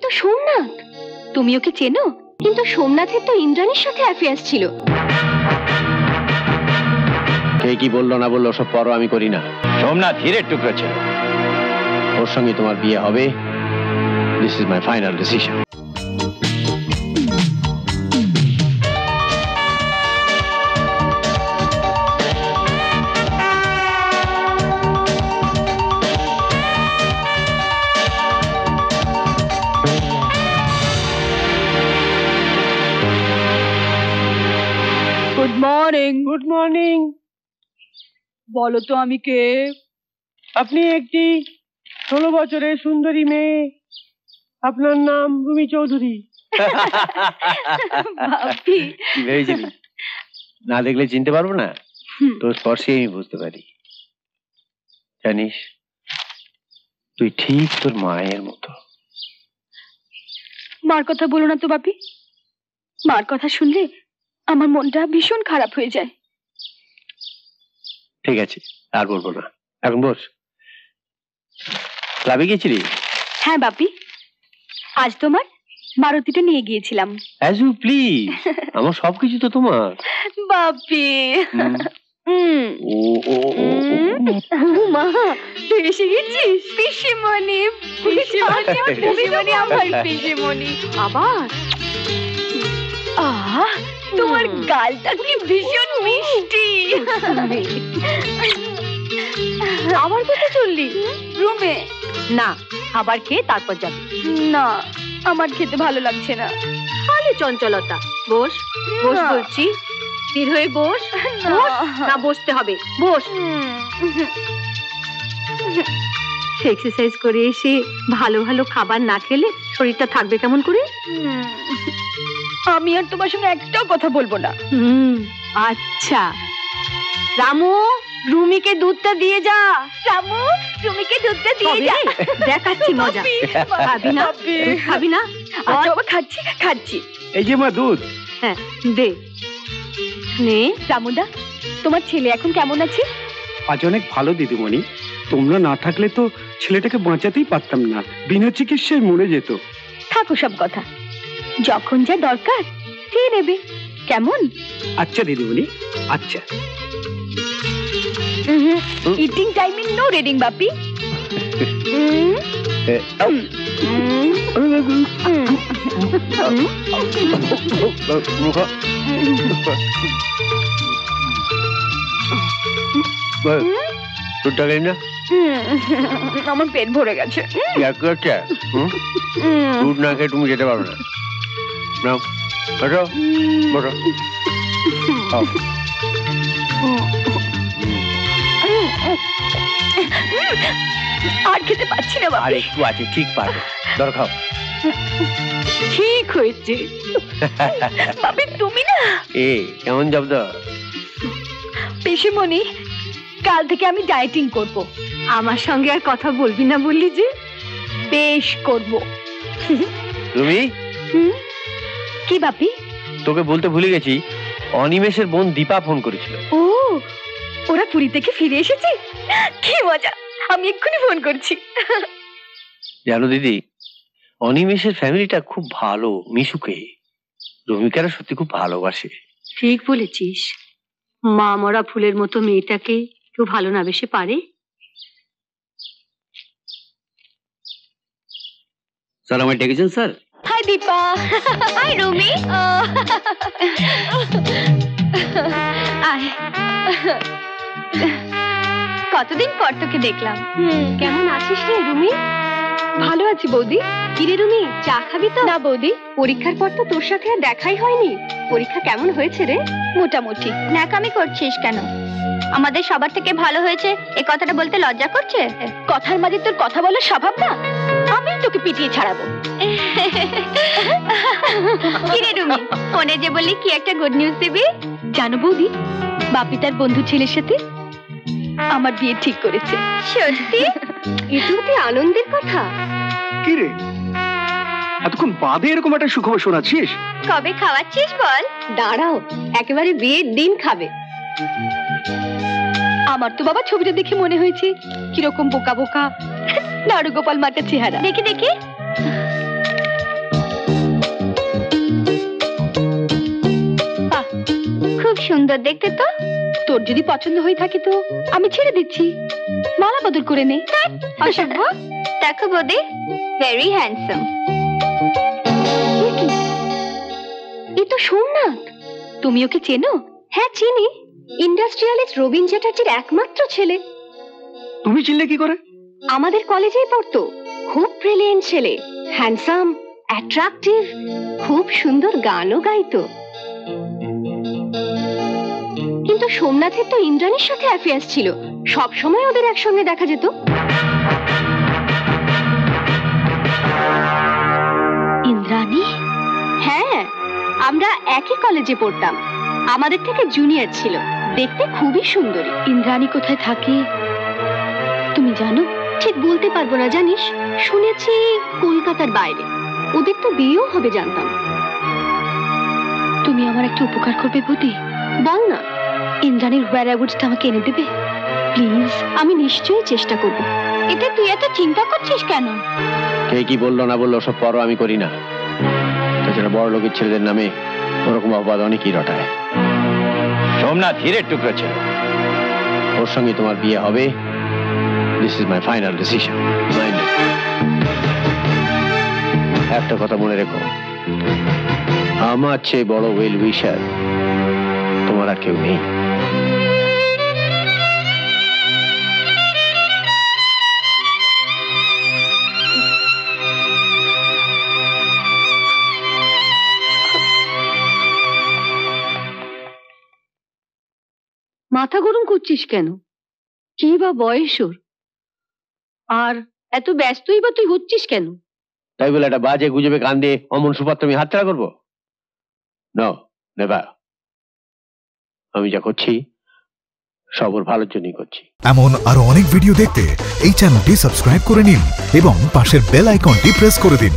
তো সোমনাথ। তুমি ওকে চেনো? কিন্তু সোমনাথের তো ইন্দ্রাণীর সাথে অ্যাফেয়ার ছিল। কে কি বললো না বললো সব পরও আমি করি না। সোমনাথ হীরের টুকরো ছিল, ওর সঙ্গে তোমার বিয়ে হবে। This is my final decision. Good morning. Good morning. বলো তো আমি কে? আপনি একটি 16 বছরের সুন্দরী মেয়ে, আপনার নাম রুমি চৌধুরী। বাপি, কি ভেবেছিলি না দেখলে চিনতে পারবো না? তোর স্পর্শে আমি বুঝতে পারি। জানিস তুই ঠিক তোর মায়ের মতো। মার কথা বলো না তো বাপি। মার কথা শুনলে আমার মনটা ভীষণ খারাপ হয়ে যায়। ঠিক আছে আর বলবো না, এখন বস। ক্লাবে গেছিলি? হ্যাঁ বাপি, আজ তোমার মারুতিটা নিয়ে গিয়েছিলাম। অ্যাজ ইউ প্লিজ, আমার সবকিছু তো তোমার। বাপি মা, তুই এসে গেছিস? পিসিমণি, পিসিমণি, আমার পিসিমণি। আবার তোমার গালটা কি ভীষণ মিষ্টি। আবার কোথায় চললি? রুমে। না, খাবার খেয়ে তারপর যাবি। না, আমার খেতে ভালো লাগছে না। খালি চঞ্চলতা। বস বস বলছি, স্থির হয়ে বস। না বসতে হবে, বস। এক্সারসাইজ করে এসে ভালো ভালো খাবার না খেলে শরীরটা থাকবে কেমন করে? আমি আর তোমার সঙ্গে একটাও কথা বলবো না। আচ্ছা। রামু, রুমিকে দুধটা দিয়ে যা। রামু, রুমিকে দুধটা দিয়ে যা। দেখাচ্ছি মজা। খাবি না? খাবি না? আচ্ছা বাবা, খাচ্ছি খাচ্ছি। এই যে মা দুধ। হ্যাঁ দে। নে রামুদা, তোমার ছেলে এখন কেমন আছে? আজ অনেক ভালো দিদিমণি। তোমরা না থাকলে তো ছেলেটাকে বাঁচাতেই পারতাম না, বিনা চিকিৎসায় মরে যেত। থাকো সব কথা, যখন যা দরকার খেয়ে নেবে, কেমন? আচ্ছা দিদিমণি, আচ্ছা। ইটিং টাইমে নো রিডিং বাপি। আমার পেট ভরে গেছে। দুধ না খেয়ে তুমি যেতে পারো না। নাও বসো বসো। আর খেতে পাচ্ছি না বাবা। আর একটু আছে, ঠিক পারবে। ধর খাও। ঠিক হয়েছে বাপি, তুমি না কেমন জব্দ? পিসিমণি, কাল থেকে আমি ডায়েটিং করব। আমার সঙ্গে আর কথা বলবি না বললি যে? বেশ করব। রুমি, কি বাপি? তোকে বলতে ভুলে গেছি, অনিমেষের বোন দীপা ফোন করেছিল। ও, ওরা পুরী থেকে ফিরে এসেছে? কি মজা, আমি এক্ষুনি ফোন করছি। জানো দিদি, অনিমেষের ফ্যামিলিটা খুব ভালো। মিশুকে রুমিকারা সত্যি খুব ভালোবাসে। ঠিক বলেছিস, মা মরা ফুলের মতো মেয়েটাকে কেউ ভালো না বেশি পারে? স্যার আমায় ডেকেছেন sir? Hi Dipa. Hi Rumi. কতদিন পর তোকে দেখলাম। কেমন আছিস রে রুমি? ভালো আছি বৌদি। কিরে রুমি, চা খাবি তো? না বৌদি, পরীক্ষার পর তো তোর সাথে আর দেখাই হয়নি। পরীক্ষা কেমন হয়েছে রে? মোটামুটি। ন্যাকামি করছিস কেন? আমাদের সবার থেকে ভালো হয়েছে এ কথাটা বলতে লজ্জা করছে? কথার মাঝে তোর কথা বলার স্বভাব না, আমি তোকে পিটিয়ে ছাড়াবো। কিরে রুমি, ফোনে যে বললি কি একটা গুড নিউজ দিবি? জানো বৌদি, বাপি তার বন্ধু ছেলের সাথে আমার বিয়ে ঠিক করেছে। সত্যি? এটাও কি আনন্দের কথা? কি রে, এতক্ষণ বাদে এরকম একটা সুখবর শোনাচ্ছিস? কবে খাওয়াচ্ছিস বল? দাঁড়াও, একেবারে বিয়ের দিন খাবে। আমার তো বাবা ছবিটা দেখে মনে হয়েছে কিরকম বোকা বোকা নাড়ুগোপাল মাটা চেহারা। দেখি দেখি। সুন্দর দেখতে তো। তোর যদি পছন্দ হয়ে থাকে তো আমি ছেড়ে দিচ্ছি, মালা বদল করে নে। অসভ্য। দেখো বৌদি, ভেরি হ্যান্ডসাম। এ তো সোমনাথ। তুমি ওকে চেনো? হ্যাঁ চিনি, ইন্ডাস্ট্রিয়ালিস্ট রবীন চ্যাটার্জির একমাত্র ছেলে। তুমি চিনলে কি করে? আমাদের কলেজেই পড়তো। খুব ব্রিলিয়েন্ট ছেলে, হ্যান্ডসাম, অ্যাট্রাকটিভ, খুব সুন্দর গানও গাইতো। কিন্তু সোমনাথের তো ইন্দ্রাণীর সাথে অ্যাফেয়ার্স ছিল, সব সময় ওদের একসঙ্গে দেখা যেত। ইন্দ্রাণী? হ্যাঁ, আমরা একই কলেজে পড়তাম, আমাদের থেকে জুনিয়র ছিল, দেখতে খুবই সুন্দরী। ইন্দ্রাণী কোথায় থাকে তুমি জানো? ঠিক বলতে পারবো না জানিস, শুনেছি কলকাতার বাইরে। ওদের তো বিয়েও হবে জানতাম। তুমি আমার একটা উপকার করবে বৌদি? বল না। ইন্দ্রাণীর ওয়্যারঅ্যাবাউটসটা আমাকে এনে দেবে প্লিজ? আমি নিশ্চয়ই চেষ্টা করব। এতে তুই এত চিন্তা করছিস কেন? কে কি বললো না বললো সব পরও আমি করি না। তাছাড়া বড় লোকের ছেলেদের নামে ওরকম অপবাদ অনেকই রটায়। সোমনাথ হীরের টুকরো ছিল, ওর সঙ্গে তোমার বিয়ে হবে। This is my final decision. একটা কথা মনে রেখো, আমার চেয়ে বড় ওয়েল উইশার তোমার আর কেউ নেই। মাথা গরম করছিস কেন? কি বা বয়স ওর? আর এত ব্যস্তই বা তুই হচ্ছিস কেন? তাই বলে একটা বাজে গুজবে কান দিয়ে অমন সুপাত্র আমি হাতছাড়া করবো? No, never. আমি যা করছি সব ওর ভালোর জন্যই করছি। এমন আরো অনেক ভিডিও দেখতে এই চ্যানেলটি সাবস্ক্রাইব করে নিন এবং পাশের বেল আইকনটি প্রেস করে দিন।